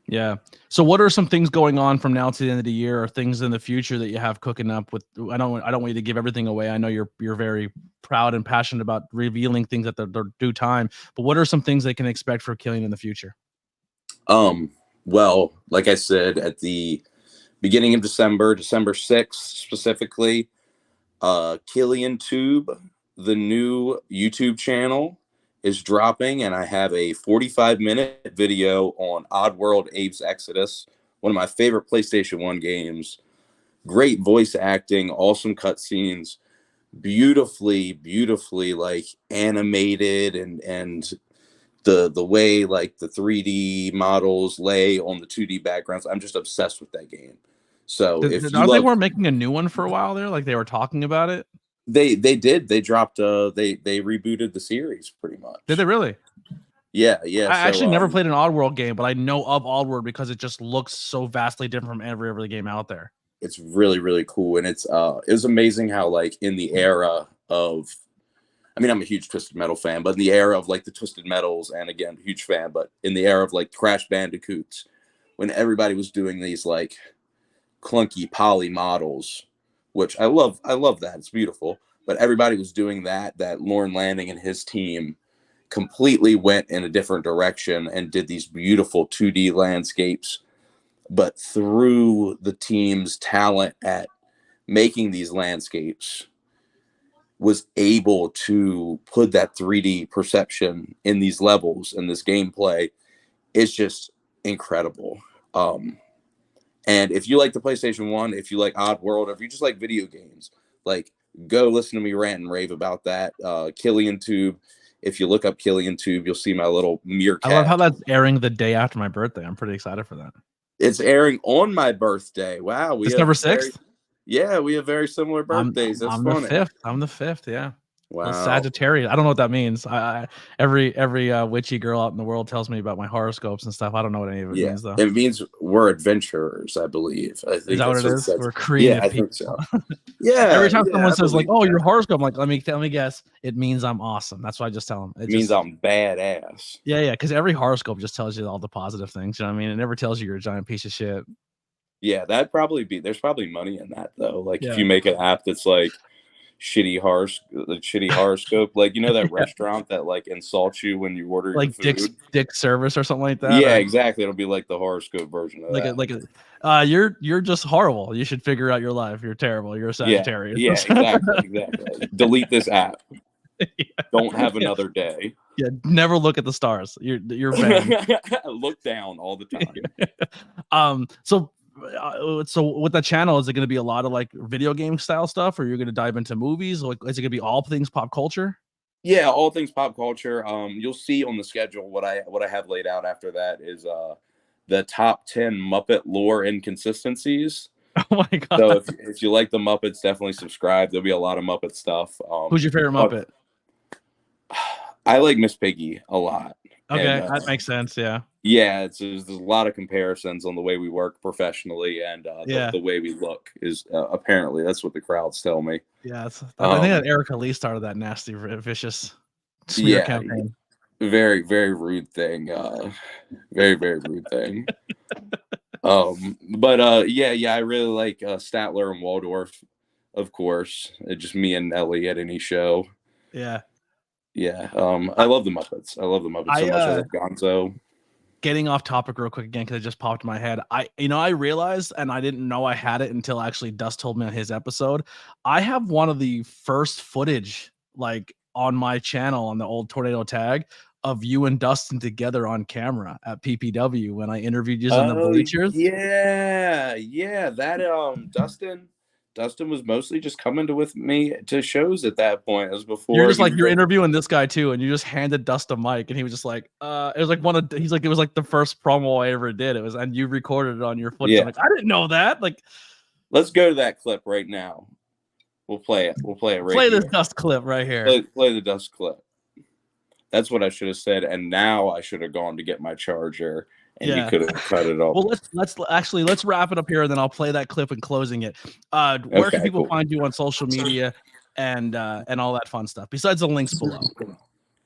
[SPEAKER 1] Yeah. So what are some things going on from now to the end of the year, or things in the future that you have cooking up with? I don't want you to give everything away. I know you're very proud and passionate about revealing things at their due time, but what are some things they can expect for Killian in the future?
[SPEAKER 2] Well, like I said, at the beginning of December 6th specifically, Killian Tube, the new YouTube channel, is dropping, and I have a 45-minute video on Oddworld Abe's Exodus, one of my favorite PlayStation 1 games. Great voice acting, awesome cutscenes, beautifully like animated, and the way like the 3D models lay on the 2D backgrounds. I'm just obsessed with that game. So if you
[SPEAKER 1] they were making a new one for a while there, like they were talking about it.
[SPEAKER 2] They did. They dropped they rebooted the series pretty much.
[SPEAKER 1] Did they really?
[SPEAKER 2] Yeah.
[SPEAKER 1] I actually never played an Oddworld game, but I know of Oddworld because it just looks so vastly different from every other game out there.
[SPEAKER 2] It's really cool, and it was amazing how, like, in the era of, I mean, I'm a huge Twisted Metal fan, but in the era of like the Twisted Metals, and again, huge fan, but in the era of like Crash Bandicoots, when everybody was doing these like clunky poly models, which I love that, it's beautiful, but everybody was doing that Lorne Lanning and his team completely went in a different direction and did these beautiful 2D landscapes, but through the team's talent at making these landscapes was able to put that 3D perception in these levels and this gameplay. It's just incredible. And if you like the PlayStation 1, if you like Oddworld, or if you just like video games, like, go listen to me rant and rave about that. Killian Tube. If you look up Killian Tube, you'll see my little meerkat.
[SPEAKER 1] I love how that's airing the day after my birthday. I'm pretty excited for that.
[SPEAKER 2] It's airing on my birthday. Wow.
[SPEAKER 1] December 6th?
[SPEAKER 2] Yeah, we have very similar birthdays. That's funny.
[SPEAKER 1] I'm the 5th, yeah.
[SPEAKER 2] Wow.
[SPEAKER 1] Sagittarius. I don't know what that means. Every witchy girl out in the world tells me about my horoscopes and stuff. I don't know what any of it means, though.
[SPEAKER 2] It means we're adventurers, I believe. I think
[SPEAKER 1] is that what it is? We're creative.
[SPEAKER 2] Yeah, I think so. Yeah.
[SPEAKER 1] Every time someone says like, "Oh, your horoscope," I'm like, let me guess. It means I'm awesome. That's why I just tell them.
[SPEAKER 2] It means I'm badass.
[SPEAKER 1] Yeah. Because every horoscope just tells you all the positive things. You know what I mean? It never tells you you're a giant piece of shit.
[SPEAKER 2] Yeah, there's probably money in that though. Like, if you make an app that's like shitty horoscope, like, you know, that restaurant that like insults you when you order
[SPEAKER 1] like
[SPEAKER 2] your food?
[SPEAKER 1] Dick's service or something like that.
[SPEAKER 2] Yeah, exactly. It'll be like the horoscope version of that.
[SPEAKER 1] You're just horrible. You should figure out your life. You're terrible. You're a Sagittarius.
[SPEAKER 2] Yeah, exactly. Delete this app. Don't have another day.
[SPEAKER 1] Yeah, never look at the stars. You're bad.
[SPEAKER 2] Look down all the time.
[SPEAKER 1] So with that channel, is it going to be a lot of like video game style stuff, or you're going to dive into movies? Like, is it going to be all things pop culture?
[SPEAKER 2] Yeah, all things pop culture. You'll see on the schedule what I have laid out after that is the top 10 Muppet lore inconsistencies.
[SPEAKER 1] Oh my god!
[SPEAKER 2] So if you like the Muppets, definitely subscribe. There'll be a lot of Muppet stuff.
[SPEAKER 1] Who's your favorite Muppet?
[SPEAKER 2] I like Miss Piggy a lot.
[SPEAKER 1] Okay, that makes sense. Yeah.
[SPEAKER 2] Yeah, there's a lot of comparisons on the way we work professionally and the way we look is apparently that's what the crowds tell me.
[SPEAKER 1] Yeah, I think that Erica Lee started that nasty, vicious smear campaign.
[SPEAKER 2] Very, very rude thing. Very, very rude thing. But I really like Statler and Waldorf, of course. Just me and Ellie at any show.
[SPEAKER 1] Yeah.
[SPEAKER 2] Yeah. I love the Muppets. I love the Muppets so much. I love Gonzo.
[SPEAKER 1] Getting off topic real quick again, because it just popped in my head. I realized, and I didn't know I had it until actually Dust told me on his episode. I have one of the first footage like on my channel on the old Tornado tag of you and Dustin together on camera at PPW when I interviewed you on the bleachers.
[SPEAKER 2] Yeah. That Dustin was mostly just coming with me to shows at that point. It was before
[SPEAKER 1] you're just like you're interviewing this guy too, and you just handed Dust a mic, and he was just like, it was like it was like the first promo I ever did. It was, and you recorded it on your footage. I'm like, I didn't know that. Like,
[SPEAKER 2] let's go to that clip right now. We'll play it. Right
[SPEAKER 1] play this Dust clip right here.
[SPEAKER 2] Play the Dust clip. That's what I should have said, and now I should have gone to get my charger and you could have cut it off.
[SPEAKER 1] Well, let's wrap it up here, and then I'll play that clip and closing it. Where can people find you on social media and all that fun stuff besides the links below?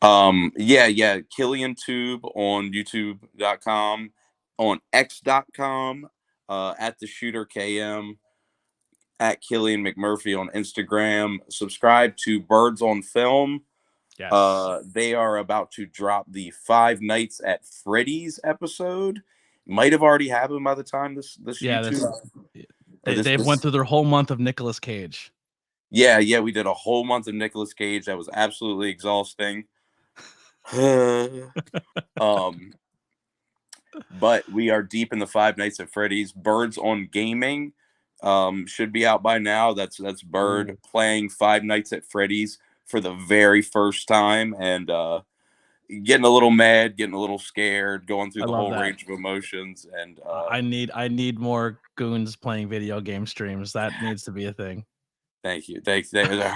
[SPEAKER 2] Killian Tube on YouTube.com, on X.com, at the Shooter KM, at Killian McMurphy on Instagram. Subscribe to Birds on Film.
[SPEAKER 1] Yes.
[SPEAKER 2] They are about to drop the Five Nights at Freddy's episode. Might have already happened by the time this YouTube.
[SPEAKER 1] They've went through their whole month of Nicolas Cage.
[SPEAKER 2] Yeah, we did a whole month of Nicolas Cage. That was absolutely exhausting. But we are deep in the Five Nights at Freddy's. Birds on Gaming should be out by now. That's Bird playing Five Nights at Freddy's for the very first time, and getting a little mad, getting a little scared, going through the whole range of emotions. And
[SPEAKER 1] I need more goons playing video game streams. That needs to be a thing.
[SPEAKER 2] Thank you.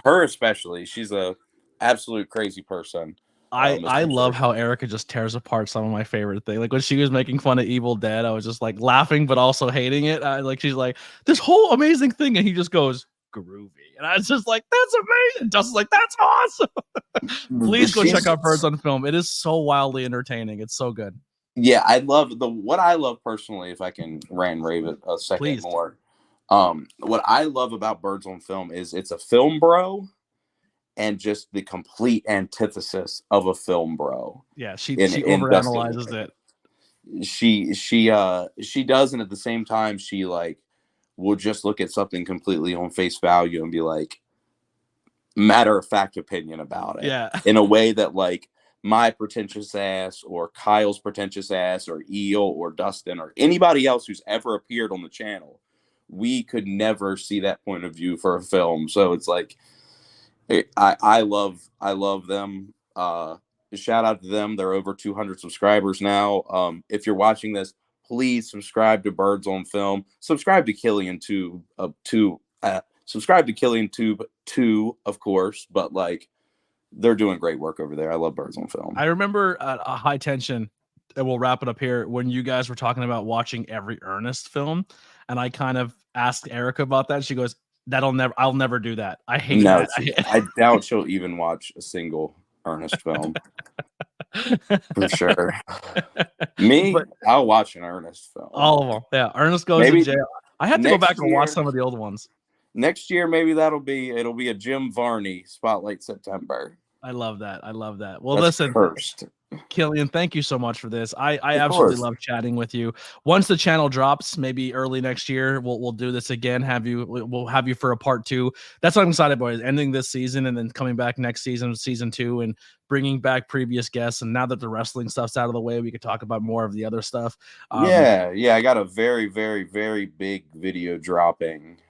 [SPEAKER 2] Her especially. She's a absolute crazy person.
[SPEAKER 1] I love how Erica just tears apart some of my favorite things. Like when she was making fun of Evil Dead, I was just like laughing, but also hating it. She's like, this whole amazing thing, and he just goes groovy, and I was just like, that's amazing. Justin's like, that's awesome. Please go check out Birds on Film. It is so wildly entertaining. It's so good.
[SPEAKER 2] Yeah, what I love personally, if I can rave it a second more. What I love about Birds on Film is it's a film bro. And just the complete antithesis of a film bro.
[SPEAKER 1] Yeah, she overanalyzes it.
[SPEAKER 2] She does, and at the same time, she like will just look at something completely on face value and be like, matter of fact opinion about it.
[SPEAKER 1] Yeah,
[SPEAKER 2] in a way that like my pretentious ass or Kyle's pretentious ass or Eel or Dustin or anybody else who's ever appeared on the channel, we could never see that point of view for a film. So it's like, I love them. Shout out to them. They're over 200 subscribers now. If you're watching this, please subscribe to Birds on Film. Subscribe to Killian Tube subscribe to Killian Tube 2, of course. But like, they're doing great work over there. I love Birds on Film.
[SPEAKER 1] I remember a High Tension, and we'll wrap it up here, when you guys were talking about watching every Ernest film, and I kind of asked Erica about that. She goes, I'll never do that. I hate that.
[SPEAKER 2] I doubt she'll even watch a single Ernest film. For sure. I'll watch an Ernest film.
[SPEAKER 1] All of them. Yeah. Ernest goes to jail. I have to go back and watch some of the old ones.
[SPEAKER 2] Next year, maybe it'll be a Jim Varney Spotlight September.
[SPEAKER 1] I love that. Well, listen,
[SPEAKER 2] cursed.
[SPEAKER 1] Killian, thank you so much for this. I absolutely love chatting with you. Once the channel drops, maybe early next year, we'll do this again. We'll have you for a part 2. That's what I'm excited about, is ending this season and then coming back next season 2, and bringing back previous guests. And now that the wrestling stuff's out of the way, we could talk about more of the other stuff.
[SPEAKER 2] I got a very, very, very big video dropping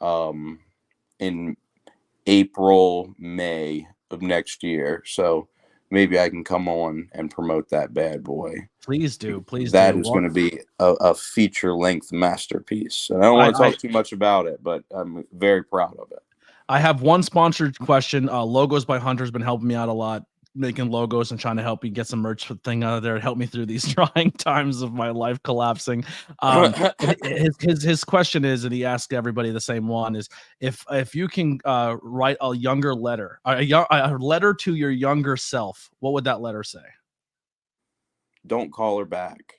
[SPEAKER 2] in April, May of next year. So maybe I can come on and promote that bad boy.
[SPEAKER 1] Please do.
[SPEAKER 2] That is going to be a feature-length masterpiece. And I don't want to talk too much about it, but I'm very proud of it.
[SPEAKER 1] I have one sponsored question. Logos by Hunter has been helping me out a lot, making logos and trying to help me get some merch thing out of there and help me through these trying times of my life collapsing. His question is, and he asked everybody the same one, is if you can write a younger letter, a letter to your younger self, what would that letter say?
[SPEAKER 2] Don't call her back.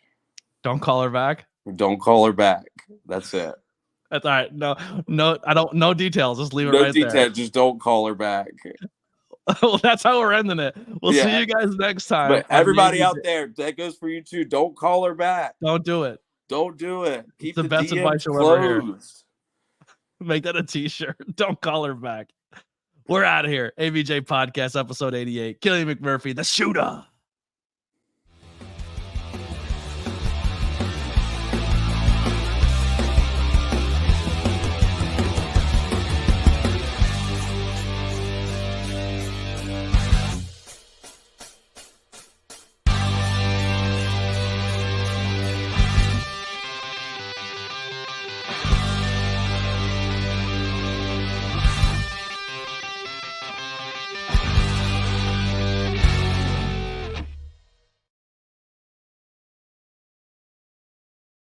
[SPEAKER 1] Don't call her back?
[SPEAKER 2] Don't call her back. That's it.
[SPEAKER 1] That's all right. No, I don't. No details. Just leave it
[SPEAKER 2] right
[SPEAKER 1] there.
[SPEAKER 2] Details. Just don't call her back.
[SPEAKER 1] Well, that's how we're ending it. We'll see you guys next time.
[SPEAKER 2] But everybody out there, that goes for you too. Don't call her back.
[SPEAKER 1] Don't do it.
[SPEAKER 2] Don't do it. Keep
[SPEAKER 1] the best advice you'll ever hear. Make that a t-shirt. Don't call her back. We're out of here. ABJ Podcast, episode 88. Killian McMurphy, the shooter.